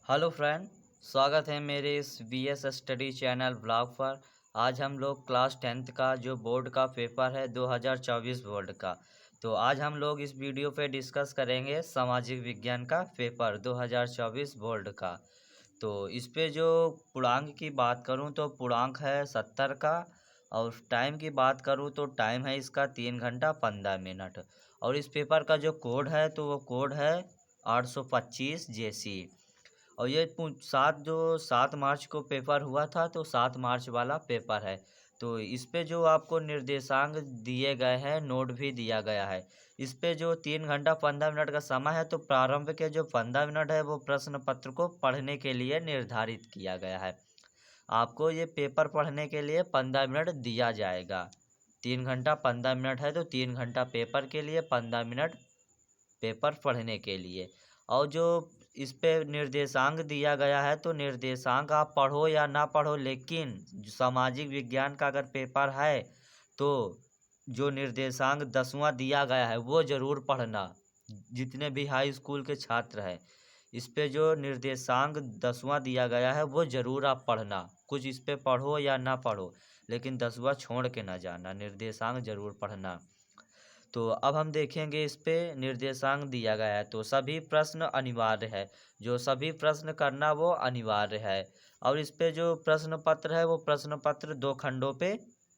Hello friend, स्वागत है मेरे इस वीएस स्टडी चैनल ब्लॉग पर। आज हम लोग क्लास 10th का जो बोर्ड का पेपर है 2024 बोर्ड का, तो आज हम लोग इस वीडियो पे डिस्कस करेंगे सामाजिक विज्ञान का पेपर 2024 बोर्ड का। तो इस पे जो पूर्णांक की बात करूं तो पूर्णांक है 70 का, और टाइम की बात करूं तो टाइम है इसका 3 घंटा 15 मिनट। और इस पेपर का जो कोड है तो वो कोड है 825 JC। और ये 7 मार्च को पेपर हुआ था, तो 7 मार्च वाला पेपर है। तो इस पे जो आपको निर्देशांक दिए गए हैं, नोट भी दिया गया है। इस पे जो 3 घंटा 15 मिनट का समय है, तो प्रारंभ के जो 15 मिनट है वो प्रश्न पत्र को पढ़ने के लिए निर्धारित किया गया है। आपको ये पेपर पढ़ने के लिए 15 मिनट दिया जाएगा। 3 घंटा 15 मिनट है, तो 3 घंटा पेपर के लिए, 15 मिनट पेपर पढ़ने के लिए। और जो इस पे निर्देशांक दिया गया है, तो निर्देशांक आप पढ़ो या ना पढ़ो, लेकिन सामाजिक विज्ञान का अगर पेपर है तो जो निर्देशांक 10वां दिया गया है वो ज़रूर पढ़ना। जितने भी हाई स्कूल के छात्र हैं, इस पे जो निर्देशांक 10वां दिया गया है वो ज़रूर आप पढ़ना। कुछ इस पे पढ़ो या ना पढ़ो, लेकिन 10वां छोड़ के ना जाना, निर्देशांक ज़रूर पढ़ना। तो अब हम देखेंगे इस पे निर्देशांक दिया गया है, तो सभी प्रश्न अनिवार्य है। जो सभी प्रश्न करना वो अनिवार्य है। और इस पे जो प्रश्न पत्र है वो प्रश्न पत्र 2 खंडों पे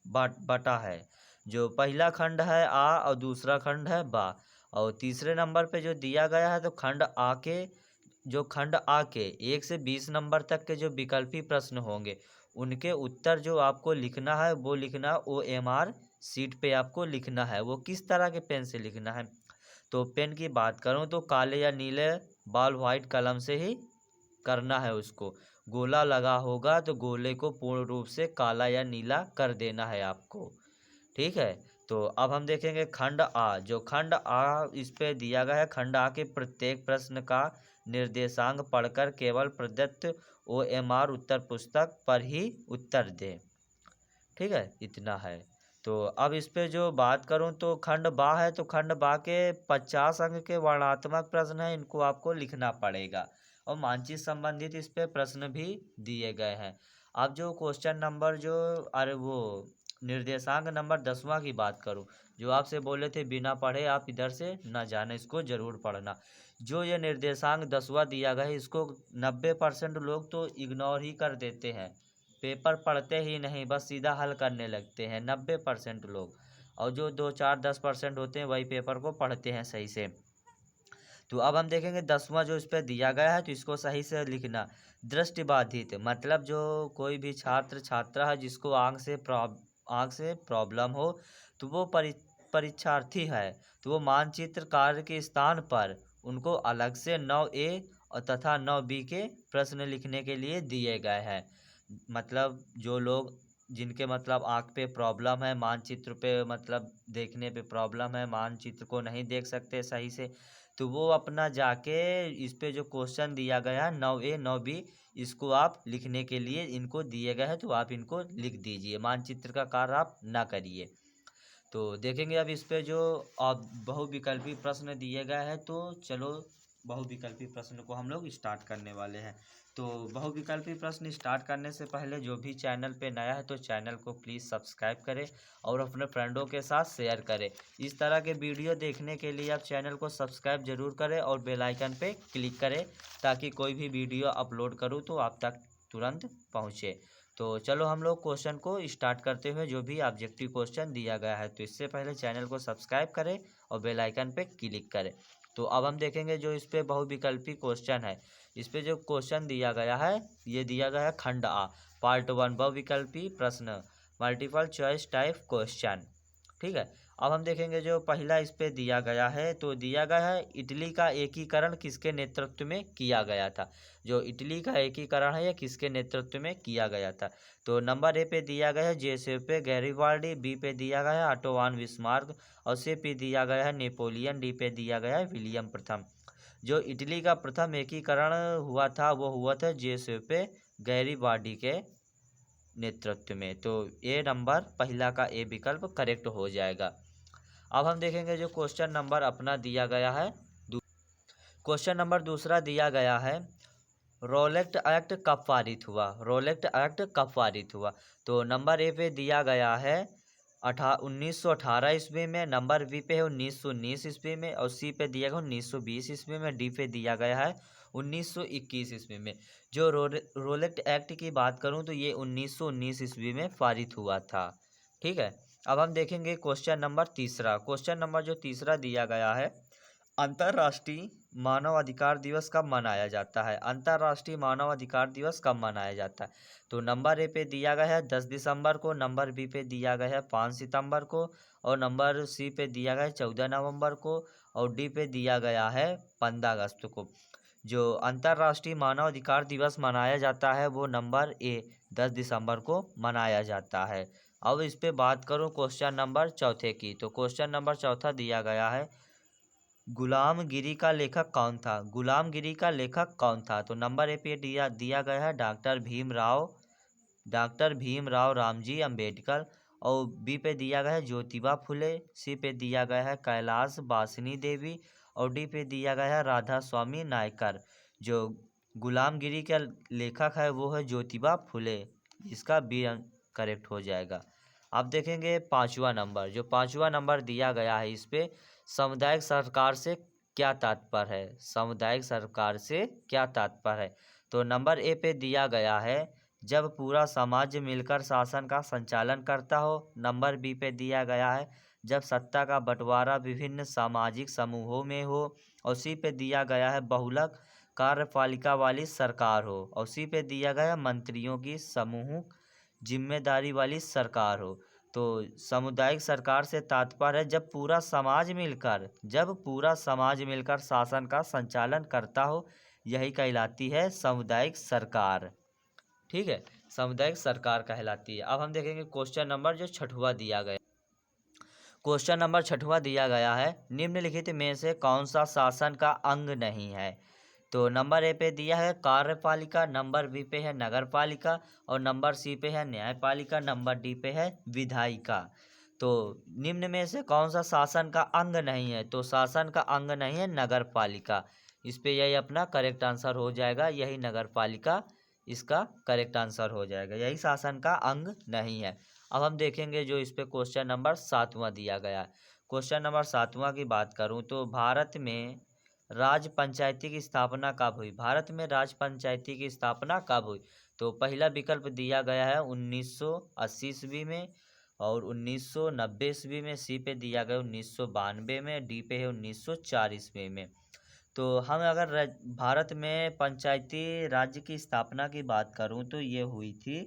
बटा है। जो पहला खंड है आ और दूसरा खंड है बा। और तीसरे नंबर पे जो दिया गया है, तो खंड आ के 1 से 20 नंबर तक के जो विकल्पी प्रश्न होंगे उनके उत्तर जो आपको लिखना है वो लिखना OMR सीट पे आपको लिखना है। वो किस तरह के पेन से लिखना है, तो पेन की बात करूं तो काले या नीले बॉल वाइट कलम से ही करना है उसको। गोला लगा होगा तो गोले को पूर्ण रूप से काला या नीला कर देना है आपको। ठीक है। तो अब हम देखेंगे खंड आ। जो खंड आ इस पे दिया गया है, खंड आ के प्रत्येक प्रश्न का निर्देशांक पढ़कर केवल प्रदत्त OMR उत्तर पुस्तक पर ही उत्तर दें। ठीक है, इतना है। तो अब इस पे जो बात करूं तो खंड बा है, तो खंड बा के 50 अंक के वर्णात्मक प्रश्न है, इनको आपको लिखना पड़ेगा। और मानचित्र संबंधित इस पे प्रश्न भी दिए गए हैं। अब जो क्वेश्चन नंबर जो अरे वो निर्देशांक नंबर 10वां की बात करूं, जो आपसे बोले थे बिना पढ़े आप इधर से न जाने, इसको जरूर पढ़ना। जो ये निर्देशांक 10वां दिया गया है, इसको 90% लोग तो इग्नोर ही कर देते हैं, पेपर पढ़ते ही नहीं, बस सीधा हल करने लगते हैं 90% लोग। और जो 2 4 10% होते हैं वही पेपर को पढ़ते हैं सही से। तो अब हम देखेंगे 10वां जो इस पर दिया गया है, तो इसको सही से लिखना। दृष्टिबाधित मतलब जो कोई भी छात्र छात्रा है जिसको आँख से प्रॉब्लम हो, तो वो परीक्षार्थी है, तो वो मानचित्र कार्य के स्थान पर उनको अलग से 9A और तथा 9B के प्रश्न लिखने के लिए दिए गए हैं। मतलब जो लोग जिनके मतलब आँख पे प्रॉब्लम है, मानचित्र पे मतलब देखने पे प्रॉब्लम है, मानचित्र को नहीं देख सकते सही से, तो वो अपना जाके इस पे जो क्वेश्चन दिया गया है 9A 9B, इसको आप लिखने के लिए इनको दिए गए हैं, तो आप इनको लिख दीजिए, मानचित्र का कार्य आप ना करिए। तो देखेंगे अब इस पे जो बहुविकल्पी प्रश्न दिए गए हैं, तो चलो बहुविकल्पी प्रश्न को हम लोग स्टार्ट करने वाले हैं। तो बहुविकल्पी प्रश्न स्टार्ट करने से पहले जो भी चैनल पे नया है तो चैनल को प्लीज़ सब्सक्राइब करें और अपने फ्रेंडों के साथ शेयर करें। इस तरह के वीडियो देखने के लिए आप चैनल को सब्सक्राइब जरूर करें और बेल आइकन पे क्लिक करें, ताकि कोई भी वीडियो अपलोड करूँ तो आप तक तुरंत पहुँचे। तो चलो हम लोग क्वेश्चन को स्टार्ट करते हुए, जो भी ऑब्जेक्टिव क्वेश्चन दिया गया है, तो इससे पहले चैनल को सब्सक्राइब करें और बेल आइकन पे क्लिक करें। तो अब हम देखेंगे जो इस पे बहुविकल्पी क्वेश्चन है, इस पे जो क्वेश्चन दिया गया है, ये दिया गया है खंड आ पार्ट 1 बहुविकल्पी प्रश्न मल्टीपल चॉइस टाइप क्वेश्चन। ठीक है। अब हम देखेंगे जो पहला इस पे दिया गया है, तो दिया गया है इटली का एकीकरण किसके नेतृत्व में किया गया था। जो इटली का एकीकरण है ये किसके नेतृत्व में किया गया था। तो नंबर ए पे दिया गया है जेसेपे गैरिबाल्डी, बी पे दिया गया है ऑटो वान बिस्मार्क, और सी पे दिया गया है नेपोलियन, डी पे दिया गया है विलियम प्रथम। जो इटली का प्रथम एकीकरण हुआ था वो हुआ था जेसेपे गैरिबाल्डी के नेतृत्व में। तो ए नंबर पहला का ए विकल्प करेक्ट हो जाएगा। अब हम देखेंगे जो क्वेश्चन नंबर अपना दिया गया है, क्वेश्चन नंबर दूसरा दिया गया है, रोलेक्ट एक्ट कब पारित हुआ? रोलेक्ट एक्ट कब पारित हुआ? तो नंबर ए पे दिया गया है 1918 ईस्वी में, नंबर बी पे है 1919 ईस्वी में, और सी पे दिया गया 1920 ईस्वी में, डी पे दिया गया है 1921 ईस्वी में। जो रोलेक्ट एक्ट की बात करूं तो ये 1919 ईस्वी में पारित हुआ था। ठीक है, अब हम देखेंगे क्वेश्चन नंबर तीसरा। क्वेश्चन नंबर जो तीसरा दिया गया है, अंतर्राष्ट्रीय मानव अधिकार दिवस कब मनाया जाता है? अंतर्राष्ट्रीय मानव अधिकार दिवस कब मनाया जाता है? तो नंबर ए पे दिया गया है 10 दिसंबर को, नंबर बी पे दिया गया है 5 सितंबर को, और नंबर सी पे दिया गया है 14 नवंबर को, और डी पे दिया गया है 15 अगस्त को। जो अंतर्राष्ट्रीय मानव अधिकार दिवस मनाया जाता है वो नंबर ए 10 दिसंबर को मनाया जाता है। अब इस पे बात करूं क्वेश्चन नंबर चौथे की, तो क्वेश्चन नंबर चौथा दिया गया है, गुलामगिरी का लेखक कौन था? गुलामगिरी का लेखक कौन था? तो नंबर ए पे दिया गया है डॉक्टर भीमराव रामजी अंबेडकर, और बी पे दिया गया है ज्योतिबा फुले, सी पे दिया गया है कैलाश बासिनी देवी, और डी पे दिया गया है राधा स्वामी नायकर। जो गुलामगिरी का लेखक है वो है ज्योतिबा फुले, इसका बी करेक्ट हो जाएगा। अब देखेंगे पांचवा नंबर, जो पांचवा नंबर दिया गया है इस पे, सामुदायिक सरकार से क्या तात्पर्य है? सामुदायिक सरकार से क्या तात्पर्य है? तो नंबर ए पे दिया गया है, जब पूरा समाज मिलकर शासन का संचालन करता हो। नंबर बी पे दिया गया है, जब सत्ता का बंटवारा विभिन्न सामाजिक समूहों में हो, और सी पे दिया गया है बहुलक कार्यपालिका वाली सरकार हो, और सी पे दिया गया है मंत्रियों की समूह जिम्मेदारी वाली सरकार हो। तो सामुदायिक सरकार से तात्पर्य है जब पूरा समाज मिलकर शासन का संचालन करता हो, यही कहलाती है सामुदायिक सरकार। ठीक है, सामुदायिक सरकार कहलाती है। अब हम देखेंगे क्वेश्चन नंबर जो छठवां दिया गया। क्वेश्चन नंबर छठवां दिया गया है, निम्नलिखित में से कौन सा शासन का अंग नहीं है? तो नंबर ए पे दिया है कार्यपालिका, नंबर बी पे है नगरपालिका, और नंबर सी पे है न्यायपालिका, नंबर डी पे है विधायिका। तो निम्न में से कौन सा शासन का अंग नहीं है? तो शासन का अंग नहीं है नगरपालिका। इस पे यही अपना करेक्ट आंसर हो जाएगा, यही नगरपालिका इसका करेक्ट आंसर हो जाएगा, यही शासन का अंग नहीं है। अब हम देखेंगे जो इस पे क्वेश्चन नंबर सातवां दिया गया है। क्वेश्चन नंबर सातवां की बात करूं तो भारत में राज्य पंचायती की स्थापना कब हुई? भारत में राज्य पंचायती की स्थापना कब हुई? तो पहला विकल्प दिया गया है 1980 ईस्वी में, और 1990 ईस्वी में, सी पे दिया गया 1992 में, डी पे है 1904 ईस्वी में। तो हम अगर भारत में पंचायती राज्य की स्थापना की बात करूं तो ये हुई थी,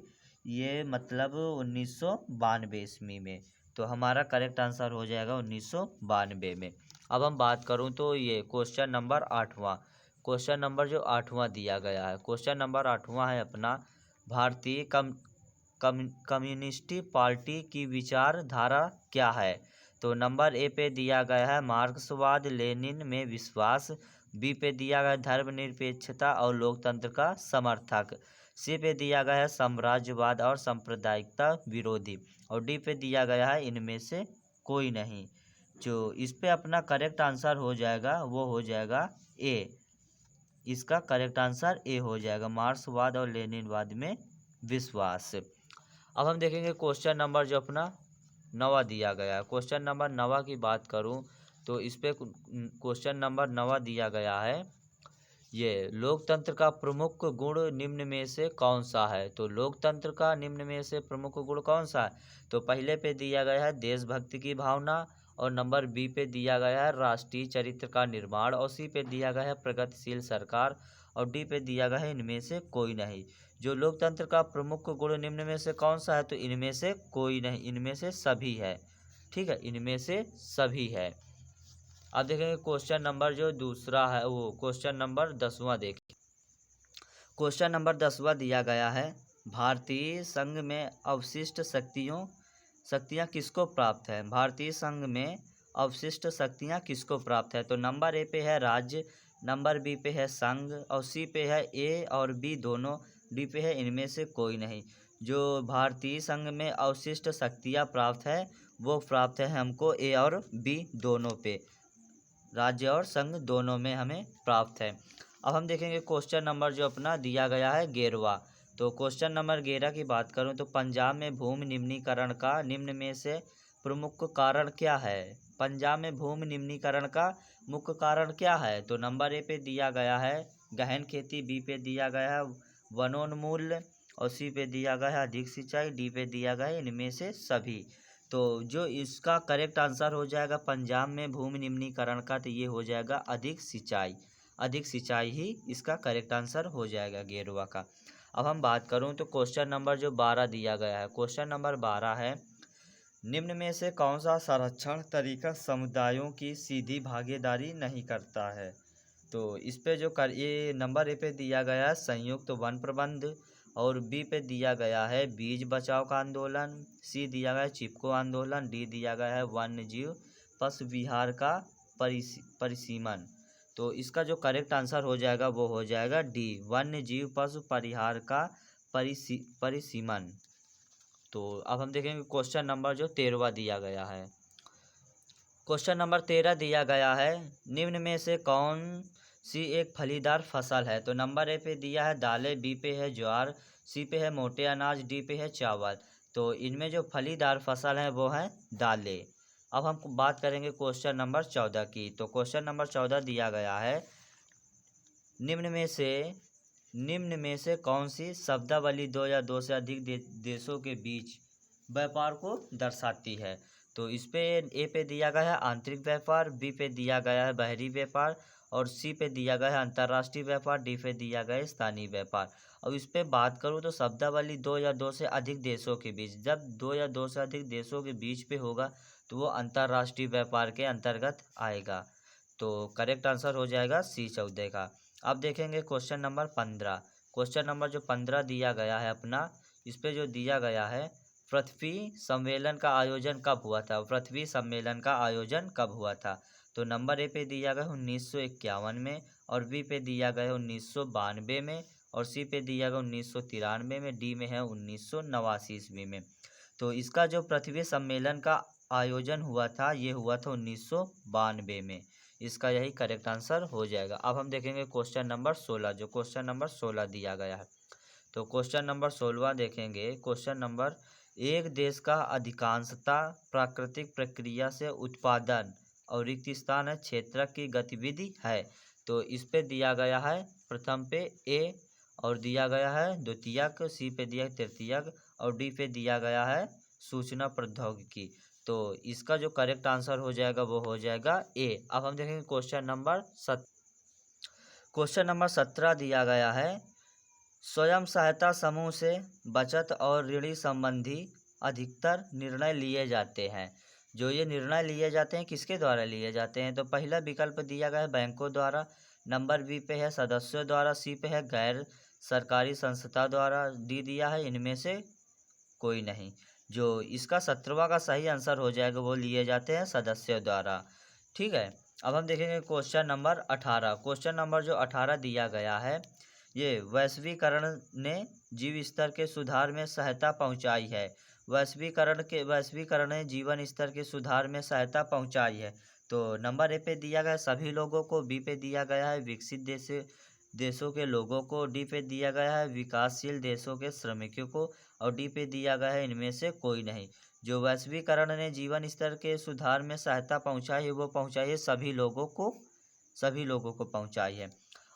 ये मतलब 1992 ईस्वी में। तो हमारा करेक्ट आंसर हो जाएगा 1992 में। अब हम बात करूं तो ये क्वेश्चन नंबर आठवां, क्वेश्चन नंबर जो आठवां दिया गया है, क्वेश्चन नंबर आठवां है अपना, भारतीय कम्युनिस्ट पार्टी की विचारधारा क्या है? तो नंबर ए पे दिया गया है मार्क्सवाद लेनिन में विश्वास, बी पे दिया गया धर्मनिरपेक्षता और लोकतंत्र का समर्थक, सी पे दिया गया है साम्राज्यवाद और सांप्रदायिकता विरोधी, और डी पे दिया गया है इनमें से कोई नहीं। जो इस पे अपना करेक्ट आंसर हो जाएगा वो हो जाएगा ए, इसका करेक्ट आंसर ए हो जाएगा, मार्क्सवाद और लेनिनवाद में विश्वास। अब हम देखेंगे क्वेश्चन नंबर जो अपना नवा दिया गया है। क्वेश्चन नंबर नवा की बात करूं तो इस पे क्वेश्चन नंबर नवा दिया गया है, ये लोकतंत्र का प्रमुख गुण निम्न में से कौन सा है? तो लोकतंत्र का निम्न में से प्रमुख गुण कौन सा है? तो पहले पे दिया गया है देशभक्ति की भावना, और नंबर बी पे दिया गया है राष्ट्रीय चरित्र का निर्माण, और सी पे दिया गया है प्रगतिशील सरकार, और डी पे दिया गया है इनमें से कोई नहीं। जो लोकतंत्र का प्रमुख गुण निम्न में से कौन सा है? तो इनमें से कोई नहीं, इनमें से सभी है। ठीक है, इनमें से सभी है। अब देखेंगे क्वेश्चन नंबर जो दूसरा है वो क्वेश्चन नंबर 10वां देखिए। क्वेश्चन नंबर 10वां दिया गया है, भारतीय संघ में अवशिष्ट शक्तियाँ किसको प्राप्त है? भारतीय संघ में अवशिष्ट शक्तियाँ किसको प्राप्त है? तो नंबर ए पे है राज्य, नंबर बी पे है संघ, और सी पे है ए और बी दोनों, डी पे है इनमें से कोई नहीं। जो भारतीय संघ में अवशिष्ट शक्तियाँ प्राप्त है वो प्राप्त है हमको ए और बी दोनों पे, राज्य और संघ दोनों में हमें प्राप्त है। अब हम देखेंगे क्वेश्चन नंबर जो अपना दिया गया है 11वां। तो क्वेश्चन नंबर 11 की बात करूं तो पंजाब में भूमि निम्नीकरण का निम्न में से प्रमुख कारण क्या है। पंजाब में भूमि निम्नीकरण का मुख्य कारण क्या है। तो नंबर ए पे दिया गया है गहन खेती, बी पे दिया गया है वनोन्मूलन और सी पे दिया गया है अधिक सिंचाई, डी पे दिया गया है इनमें से सभी। तो जो इसका करेक्ट आंसर हो जाएगा पंजाब में भूमि निम्नीकरण का, तो ये हो जाएगा अधिक सिंचाई। अधिक सिंचाई ही इसका करेक्ट आंसर हो जाएगा 11वां का। अब हम बात करूं तो क्वेश्चन नंबर जो 12 दिया गया है, क्वेश्चन नंबर 12 है निम्न में से कौन सा संरक्षण तरीका समुदायों की सीधी भागीदारी नहीं करता है। तो इस पे जो कर ये नंबर ए पे दिया गया है संयुक्त वन प्रबंध, और बी पे दिया गया है बीज बचाव का आंदोलन, सी दिया गया है चिपको आंदोलन, डी दिया गया है वन्य जीव पशु विहार का परिसीमन। तो इसका जो करेक्ट आंसर हो जाएगा वो हो जाएगा डी वन्य जीव पशु परिहार का परिसीमन। तो अब हम देखेंगे क्वेश्चन नंबर जो 13वां दिया गया है। क्वेश्चन नंबर 13 दिया गया है निम्न में से कौन सी एक फलीदार फसल है। तो नंबर ए पे दिया है दालें, बी पे है ज्वार, सी पे है मोटे अनाज, डी पे है चावल। तो इनमें जो फलीदार फसल है वो है दालें। अब हम बात करेंगे क्वेश्चन नंबर 14 की। तो क्वेश्चन नंबर 14 दिया गया है निम्न में से कौन सी शब्दावली दो या दो से अधिक देशों के बीच व्यापार को दर्शाती है। तो इस पे ए पे दिया गया है आंतरिक व्यापार, बी पे दिया गया है बाहरी व्यापार और सी पे दिया गया है अंतर्राष्ट्रीय व्यापार, डी पे दिया गया है स्थानीय व्यापार। अब इस पे बात करूँ तो शब्दावली दो या दो से अधिक देशों के बीच, जब दो या दो से अधिक देशों के बीच पे होगा तो वो अंतर्राष्ट्रीय व्यापार के अंतर्गत आएगा। तो करेक्ट आंसर हो जाएगा सी 14 का। अब देखेंगे क्वेश्चन नंबर 15। क्वेश्चन नंबर जो 15 दिया गया है अपना, इस पे जो दिया गया है पृथ्वी सम्मेलन का आयोजन कब हुआ था। पृथ्वी सम्मेलन का आयोजन कब हुआ था। तो नंबर ए पे दिया गया 1951 में, और बी पे दिया गया है 1992 में, और सी पे दिया गया 1993 में, डी में है 1989 ईस्वी में। तो इसका जो पृथ्वी सम्मेलन का आयोजन हुआ था ये हुआ था 1992 में। इसका यही करेक्ट आंसर हो जाएगा। अब हम देखेंगे क्वेश्चन नंबर 16, जो क्वेश्चन नंबर 16 दिया गया है। तो क्वेश्चन नंबर 16 देखेंगे। क्वेश्चन नंबर एक देश का अधिकांशता प्राकृतिक प्रक्रिया से उत्पादन और रिक्त स्थान है क्षेत्र की गतिविधि है। तो इस पे दिया गया है प्रथम पे ए, और दिया गया है द्वितीयक, सी पे दिया है तृतीयक, और डी पे दिया गया है सूचना प्रौद्योगिकी। तो इसका जो करेक्ट आंसर हो जाएगा वो हो जाएगा ए। अब हम देखेंगे क्वेश्चन नंबर 17 दिया गया है स्वयं सहायता समूह से बचत और ऋण संबंधी अधिकतर निर्णय लिए जाते हैं। जो ये निर्णय लिए जाते हैं किसके द्वारा लिए जाते हैं। तो पहला विकल्प दिया गया है बैंकों द्वारा, नंबर बी पे है सदस्यों द्वारा, सी पे है गैर सरकारी संस्था द्वारा, डी दिया है इनमें से कोई नहीं। जो इसका 17वां का सही आंसर हो जाएगा वो लिए जाते हैं सदस्यों द्वारा। ठीक है। अब हम देखेंगे क्वेश्चन नंबर 18। क्वेश्चन नंबर जो 18 दिया गया है ये वैश्वीकरण ने जीव स्तर के सुधार में सहायता पहुंचाई है। वैश्वीकरण ने जीवन स्तर के सुधार में सहायता पहुंचाई है। तो नंबर ए पे दिया गया है सभी लोगों को, बी पे दिया गया है विकसित देशों के लोगों को, डी पे दिया गया है विकासशील देशों के श्रमिकों को, और डी पे दिया गया है इनमें से कोई नहीं। जो वैश्वीकरण ने जीवन स्तर के सुधार में सहायता पहुंचाई है वो पहुंचाई है सभी लोगों को पहुंचाई है।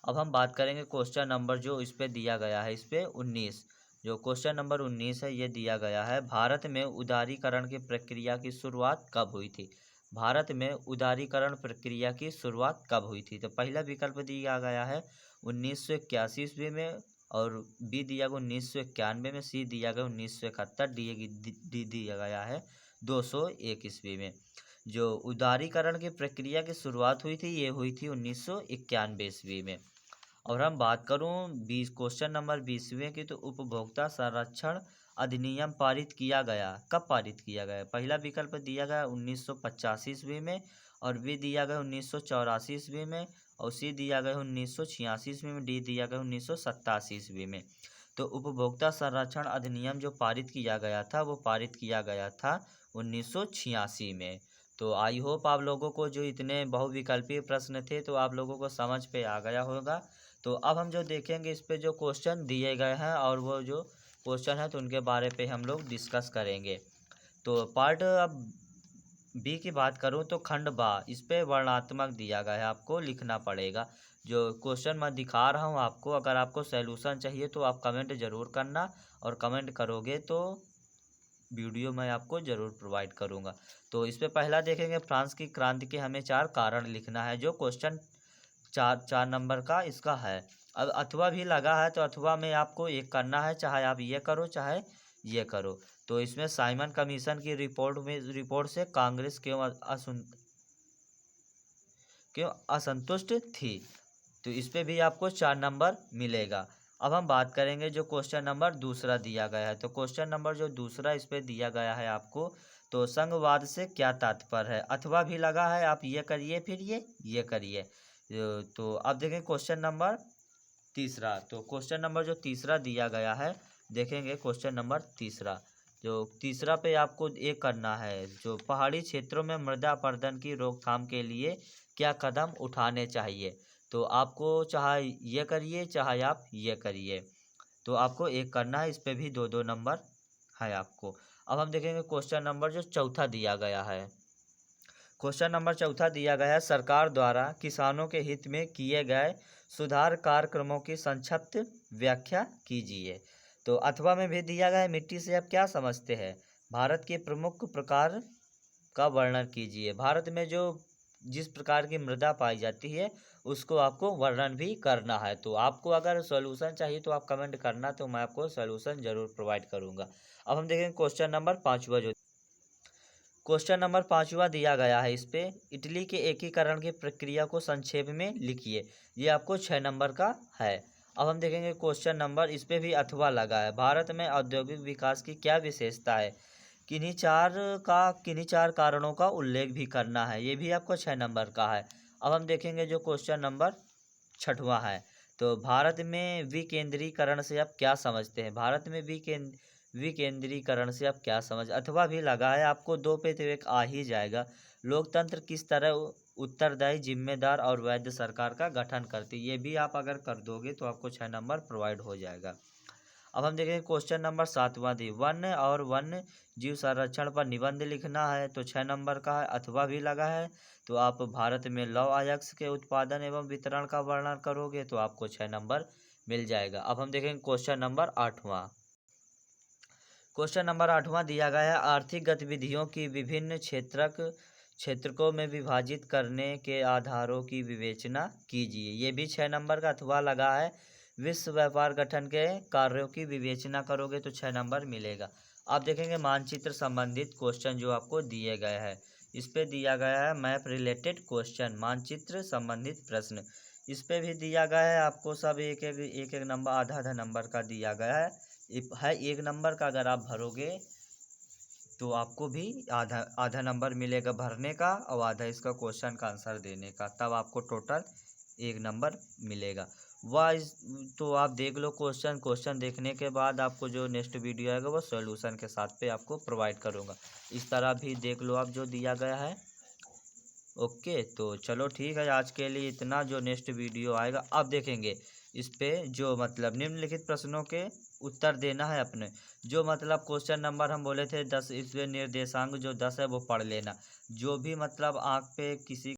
अब हम बात करेंगे क्वेश्चन नंबर जो इस पे दिया गया है, इस पे 19। जो क्वेश्चन नंबर 19 है ये दिया गया है भारत में उदारीकरण की प्रक्रिया की शुरुआत कब हुई थी। भारत में उदारीकरण प्रक्रिया की शुरुआत कब हुई थी। तो पहला विकल्प दिया गया है 1981 ईस्वी में, और बी दिया गया 1991 में, सी दिया गया 1971, डी दिया गया है 201 ईस्वी में। जो उदारीकरण की प्रक्रिया की शुरुआत हुई थी ये हुई थी 1991 ईस्वी में। और हम बात करूं क्वेश्चन नंबर 20वें की, तो उपभोक्ता संरक्षण अधिनियम पारित किया गया कब पारित किया गया। पहला विकल्प दिया गया 1985 ईस्वी में, और बी दिया गया 1984 ईस्वी में, और सी दिया गया 1986 ईस्वी में, डी दिया गया 1987 ईस्वी में। तो उपभोक्ता संरक्षण अधिनियम जो पारित किया गया था वो पारित किया गया था 1986 में। तो आई होप आप लोगों को जो इतने बहुविकल्पीय प्रश्न थे तो आप लोगों को समझ पे आ गया होगा। तो अब हम जो देखेंगे इस पे जो क्वेश्चन दिए गए हैं और वो जो क्वेश्चन है तो उनके बारे पे हम लोग डिस्कस करेंगे। तो पार्ट अब बी की बात करूं तो खंड बा, इस पे वर्णात्मक दिया गया है, आपको लिखना पड़ेगा। जो क्वेश्चन मैं दिखा रहा हूं आपको, अगर आपको सॉल्यूशन चाहिए तो आप कमेंट ज़रूर करना, और कमेंट करोगे तो वीडियो मैं आपको ज़रूर प्रोवाइड करूंगा। तो इस पे पहला देखेंगे, फ्रांस की क्रांति के हमें 4 कारण लिखना है, जो क्वेश्चन 4 नंबर का इसका है। अब अथवा भी लगा है तो अथवा में आपको एक करना है, चाहे आप ये करो चाहे ये करो। तो इसमें साइमन कमीशन की रिपोर्ट से कांग्रेस क्यों असंतुष्ट थी। तो इस पे भी आपको 4 नंबर मिलेगा। अब हम बात करेंगे जो क्वेश्चन नंबर दूसरा दिया गया है। तो क्वेश्चन नंबर जो दूसरा इस पे दिया गया है आपको, तो संघवाद से क्या तात्पर्य है, अथवा भी लगा है, आप ये करिए फिर ये करिए। तो अब देखें क्वेश्चन नंबर तीसरा। तो क्वेश्चन नंबर जो तीसरा दिया गया है, देखेंगे क्वेश्चन नंबर तीसरा। जो तीसरा पे आपको एक करना है, जो पहाड़ी क्षेत्रों में मृदा अपरदन की रोकथाम के लिए क्या कदम उठाने चाहिए। तो आपको चाहे ये करिए चाहे आप ये करिए, तो आपको एक करना है। इस पे भी 2-2 नंबर है आपको। अब हम देखेंगे क्वेश्चन नंबर जो चौथा दिया गया है। क्वेश्चन नंबर चौथा दिया गया है, सरकार द्वारा किसानों के हित में किए गए सुधार कार्यक्रमों की संक्षिप्त व्याख्या कीजिए। तो अथवा में भी दिया गया है, मिट्टी से आप क्या समझते हैं, भारत के प्रमुख प्रकार का वर्णन कीजिए। भारत में जो जिस प्रकार की मृदा पाई जाती है उसको आपको वर्णन भी करना है। तो आपको अगर सॉल्यूशन चाहिए तो आप कमेंट करना, तो मैं आपको सॉल्यूशन जरूर प्रोवाइड करूंगा। अब हम देखेंगे क्वेश्चन नंबर पाँचवा। जो क्वेश्चन नंबर पाँचवा दिया गया है, इस पे इटली के एकीकरण की प्रक्रिया को संक्षेप में लिखिए। ये आपको 6 नंबर का है। अब हम देखेंगे क्वेश्चन नंबर, इस पे भी अथवा लगा है, भारत में औद्योगिक विकास की क्या विशेषता है, किन्हीं चार कारणों का उल्लेख भी करना है। ये भी आपको 6 नंबर का है। अब हम देखेंगे जो क्वेश्चन नंबर छठवां है, तो भारत में विकेंद्रीकरण से आप क्या समझते हैं, भारत में विकेंद्रीकरण से आप क्या समझ, अथवा भी लगा है, आपको 2 पे तो एक आ ही जाएगा। लोकतंत्र किस तरह उत्तरदायी, जिम्मेदार और वैध सरकार का गठन करती है। ये भी आप अगर कर दोगे तो आपको 6 नंबर प्रोवाइड हो जाएगा। अब हम देखेंगे क्वेश्चन नंबर सातवां दी, वन्य और वन्य जीव संरक्षण पर निबंध लिखना है। तो 6 नंबर का है, अथवा भी लगा है। तो आप भारत में लौह अयस्क के उत्पादन एवं वितरण का वर्णन करोगे तो आपको 6 नंबर मिल जाएगा। अब हम देखेंगे क्वेश्चन नंबर आठवां। क्वेश्चन नंबर आठवां दिया गया है, आर्थिक गतिविधियों की विभिन्न क्षेत्रकों में विभाजित करने के आधारों की विवेचना कीजिए। ये भी 6 नंबर का अथवा लगा है। विश्व व्यापार गठन के कार्यों की विवेचना करोगे तो 6 नंबर मिलेगा। आप देखेंगे मानचित्र संबंधित क्वेश्चन जो आपको दिए गए हैं, इस पे दिया गया है मैप रिलेटेड क्वेश्चन, मानचित्र संबंधित प्रश्न। इस पे भी दिया गया है आपको सब एक नंबर, आधा नंबर का दिया गया है। 1 नंबर का अगर आप भरोगे तो आपको भी आधा नंबर मिलेगा भरने का, और आधा इसका क्वेश्चन का आंसर देने का, तब आपको टोटल 1 नंबर मिलेगा। तो आप देख लो क्वेश्चन देखने के बाद आपको जो नेक्स्ट वीडियो आएगा वो सॉल्यूशन के साथ पे आपको प्रोवाइड करूँगा। इस तरह भी देख लो आप जो दिया गया है। ओके, तो चलो ठीक है, आज के लिए इतना। जो नेक्स्ट वीडियो आएगा अब देखेंगे इस पे जो मतलब निम्नलिखित प्रश्नों के उत्तर देना है अपने। जो मतलब क्वेश्चन नंबर हम बोले थे 10, इसमें निर्देशांक जो 10 है वो पढ़ लेना। जो भी मतलब आँख पे किसी